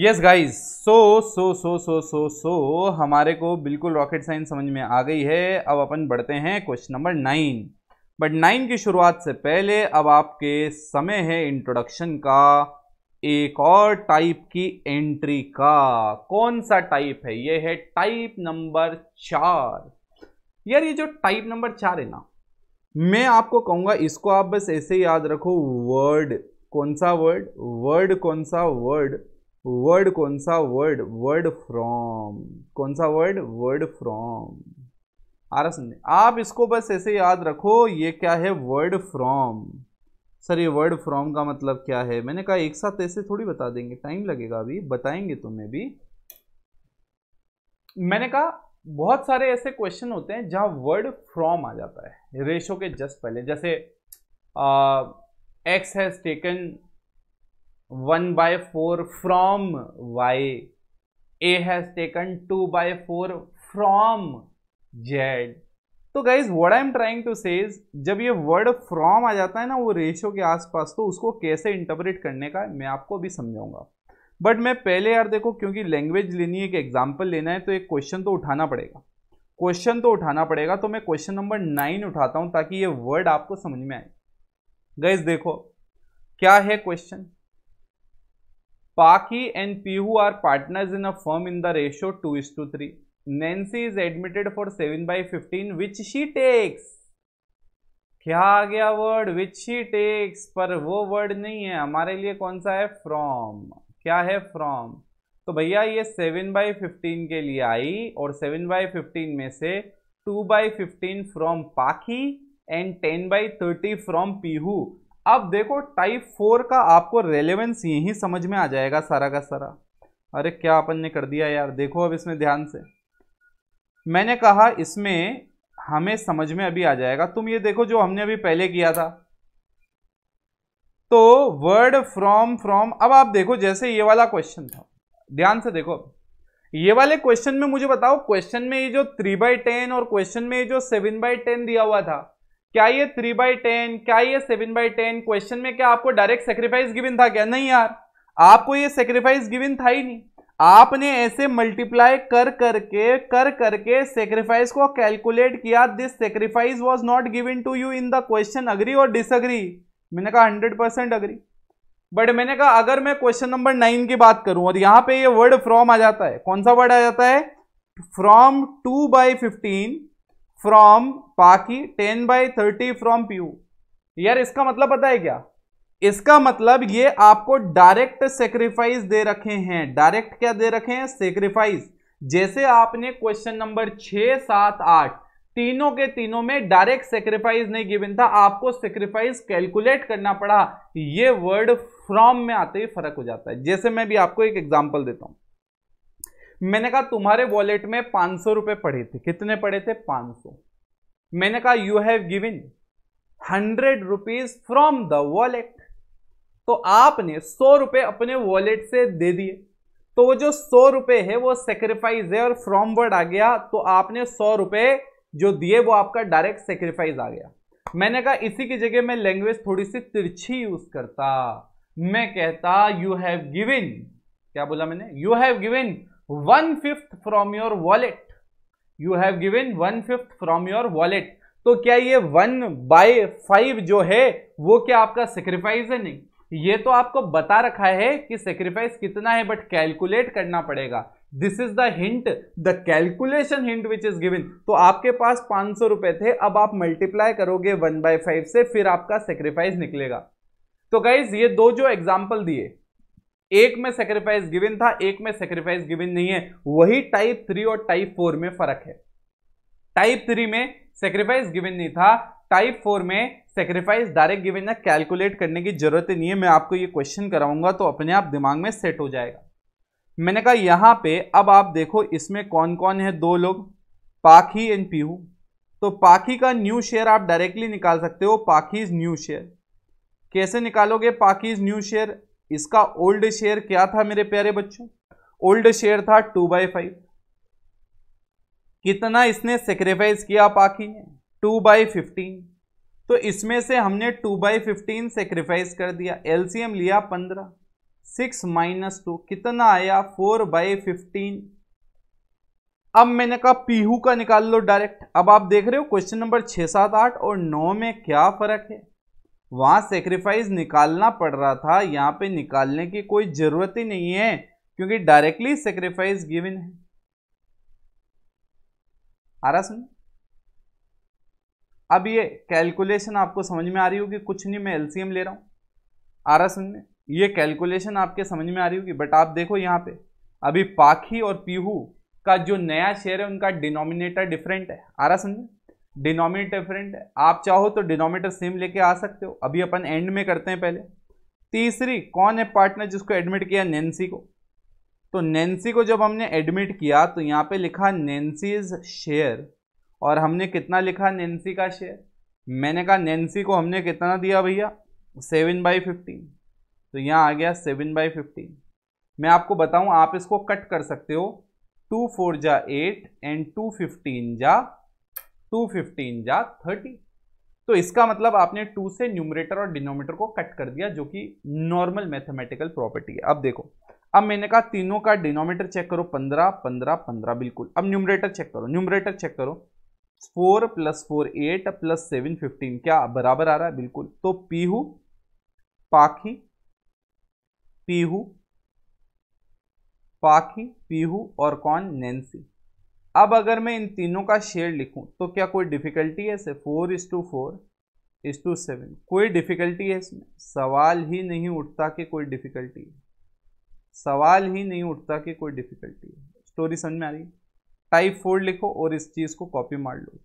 Yes guys, सो हमारे को बिल्कुल रॉकेट साइंस समझ में आ गई है। अब अपन बढ़ते हैं क्वेश्चन नंबर 9। बट 9 की शुरुआत से पहले अब आपके समय है इंट्रोडक्शन का, एक और टाइप की एंट्री का। कौन सा टाइप है? ये है टाइप नंबर 4। यार ये जो टाइप नंबर 4 है ना, मैं आपको कहूंगा इसको आप बस ऐसे ही याद रखो। वर्ड कौन सा वर्ड? वर्ड कौन सा वर्ड? वर्ड कौन सा वर्ड? Word from. कौन सा वर्ड? Word from. आ रहा समझे? आप इसको बस ऐसे याद रखो। ये क्या है? Word from. सर ये वर्ड फ्रॉम का मतलब क्या है? मैंने कहा एक साथ ऐसे थोड़ी बता देंगे, टाइम लगेगा, अभी बताएंगे तुम्हें भी। मैंने कहा बहुत सारे ऐसे क्वेश्चन होते हैं जहां वर्ड फ्रॉम आ जाता है रेशो के जस्ट पहले। जैसे X has taken 1/4 from Y, A has taken 2/4 from Z. तो guys what I am trying to say, जब ये वर्ड फ्रॉम आ जाता है ना वो रेशियो के आसपास, तो उसको कैसे इंटरप्रेट करने का मैं आपको अभी समझाऊंगा। बट मैं पहले यार देखो, क्योंकि लैंग्वेज लेनी है, एक एग्जाम्पल लेना है, तो एक क्वेश्चन तो उठाना पड़ेगा। तो मैं क्वेश्चन नंबर 9 उठाता हूं ताकि ये वर्ड आपको समझ में आए। गाइज देखो क्या है question. Paki and Pihu are partners in a firm in the ratio 2:3. Nancy is admitted for 7/15 which she takes. क्या आ गया वर्ड? which she takes, पर वो वर्ड नहीं है हमारे लिए। कौन सा है? from। क्या है? from। तो भैया ये 7/15 के लिए आई, और 7/15 में से 2/15 फ्रॉम पाकी एंड 10/30 फ्रॉम पीहू। अब देखो टाइप 4 का आपको रेलेवेंस यही समझ में आ जाएगा सारा का सारा। अरे क्या अपन ने कर दिया यार। देखो अब इसमें ध्यान से, मैंने कहा इसमें हमें समझ में अभी आ जाएगा। तुम ये देखो जो हमने अभी पहले किया था, तो वर्ड फ्रॉम। अब आप देखो जैसे ये वाला क्वेश्चन था, ध्यान से देखो। ये वाले क्वेश्चन में मुझे बताओ, क्वेश्चन में ये जो 3/10 और क्वेश्चन में ये जो 7/10 दिया हुआ था, क्या ये 3/10, क्या ये 7/10? क्वेश्चन में क्या आपको डायरेक्ट सेक्रीफाइस गिवन था क्या? नहीं यार, आपको ये सेक्रीफाइस गिवन था ही नहीं। आपने ऐसे मल्टीप्लाई कर करके सेक्रीफाइस को कैलकुलेट किया। This sacrifice was not given to you in the question. Agree और डिसअग्री? मैंने कहा 100% अग्री। बट मैंने कहा अगर मैं क्वेश्चन नंबर 9 की बात करूं और यहां पे ये वर्ड फ्रॉम आ जाता है, कौन सा वर्ड आ जाता है? फ्रॉम 2/15 फ्रॉम पाकी, 10/30 फ्रॉम पीयू। यार इसका मतलब पता है क्या? इसका मतलब ये आपको डायरेक्ट सेक्रीफाइस दे रखे हैं। डायरेक्ट क्या दे रखे हैं? सेक्रीफाइस। जैसे आपने क्वेश्चन नंबर 6, 7, 8 तीनों के तीनों में डायरेक्ट सेक्रीफाइस नहीं गिवन था, आपको सेक्रीफाइस कैलकुलेट करना पड़ा। ये वर्ड फ्रॉम में आते ही फर्क हो जाता है। जैसे मैं भी आपको एक एग्जांपल देता हूं। मैंने कहा तुम्हारे वॉलेट में 500 रुपए पड़े थे। कितने पड़े थे? 500। मैंने कहा you have given 100 rupees from the wallet. तो आपने 100 रुपए अपने वॉलेट से दे दिए। तो वो जो 100 रुपए है वो सेक्रीफाइस है, और फ्रॉम वर्ड आ गया, तो आपने 100 रुपए जो दिए वो आपका डायरेक्ट सेक्रीफाइस आ गया। मैंने कहा इसी की जगह मैं लैंग्वेज थोड़ी सी तिरछी यूज करता। मैं कहता यू हैव गिवन, क्या बोला मैंने? You have given 1/5 from your wallet. You have given 1/5 from your wallet. तो क्या ये 1/5 जो है वो क्या आपका सेक्रीफाइस है? नहीं, ये तो आपको बता रखा है कि सेक्रीफाइस कितना है, बट कैलकुलेट करना पड़ेगा। This is the hint, the calculation hint which is given. तो आपके पास 500 रुपए थे, अब आप मल्टीप्लाई करोगे 1/5 से, फिर आपका सेक्रीफाइस निकलेगा। तो गाइज ये दो जो एग्जाम्पल दिए, एक में सेक्रीफाइस गिवन था, एक में सेक्रीफाइस गिवन नहीं है। वही टाइप 3 और टाइप 4 में फर्क है। टाइप 3 में सेक्रीफाइस गिवन नहीं था, टाइप 4 में सेक्रीफाइस डायरेक्ट गिवन है। कैलकुलेट करने की जरूरत नहीं है। मैं आपको ये क्वेश्चन कराऊंगा तो अपने आप दिमाग में सेट हो जाएगा। मैंने कहा यहां पे अब आप देखो इसमें कौन कौन है? 2 लोग, पाकी एंड पीहू। तो पाकी का न्यू शेयर आप डायरेक्टली निकाल सकते हो। पाकीज न्यू शेयर कैसे निकालोगे? पाकीज न्यू शेयर, इसका ओल्ड शेयर क्या था मेरे प्यारे बच्चों? ओल्ड शेयर था 2/5। कितना इसने सेक्रीफाइस किया पाकी ने? 2/15। तो इसमें से हमने 2/15 सेक्रीफाइस कर दिया। एलसीएम लिया 15। 6 माइनस 2 कितना आया 4/15। अब मैंने कहा पीहू का निकाल लो डायरेक्ट। अब आप देख रहे हो क्वेश्चन नंबर 6, 7, 8 और 9 में क्या फर्क है। वहां सेक्रीफाइस निकालना पड़ रहा था, यहां पे निकालने की कोई जरूरत ही नहीं है क्योंकि डायरेक्टली सेक्रीफाइस गिवन है। आ रहा समझ। अब ये कैलकुलेशन आपको समझ में आ रही होगी, कुछ नहीं मैं एलसीएम ले रहा हूं। आ रहा समझ में, ये कैलकुलेशन आपके समझ में आ रही होगी। बट आप देखो यहां पे अभी पाखी और पीहू का जो नया शेयर है उनका डिनोमिनेटर डिफरेंट है। आ रहा समझ, डिनोमिनेटर डिफरेंट है। आप चाहो तो डिनोमिनेटर सेम लेके आ सकते हो, अभी अपन एंड में करते हैं पहले। तीसरी कौन है पार्टनर जिसको एडमिट किया, नैन्सी को। तो नैन्सी को जब हमने एडमिट किया तो यहां पे लिखा नैन्सीज शेयर, और हमने कितना लिखा नैन्सी का शेयर। मैंने कहा नैन्सी को हमने कितना दिया भैया 7/15, तो यहां आ गया 7/15। मैं आपको बताऊं आप इसको कट कर सकते हो, 2 4 जा 8 एंड 2 15 जा 30। तो इसका मतलब आपने 2 से न्यूमरेटर और डिनोमिनेटर को कट कर दिया, जो कि नॉर्मल मैथमेटिकल प्रॉपर्टी है। अब देखो, अब मैंने कहा तीनों का डिनोमिनेटर चेक करो, 15 15 15 बिल्कुल। अब न्यूमरेटर चेक करो, न्यूमरेटर चेक करो, 4 + 4 8 + 7 15, क्या बराबर आ रहा है, बिल्कुल। तो पीहू पाखी पीहू पाखी पीहू और कौन, नैन्सी। अब अगर मैं इन तीनों का शेयर लिखूं तो क्या कोई डिफिकल्टी है इसे, 4:4:7, कोई डिफिकल्टी है इसमें, सवाल ही नहीं उठता कि कोई डिफिकल्टी है, सवाल ही नहीं उठता कि कोई डिफिकल्टी है। स्टोरी समझ में आ रही है। टाइप 4 लिखो और इस चीज को कॉपी मार लो।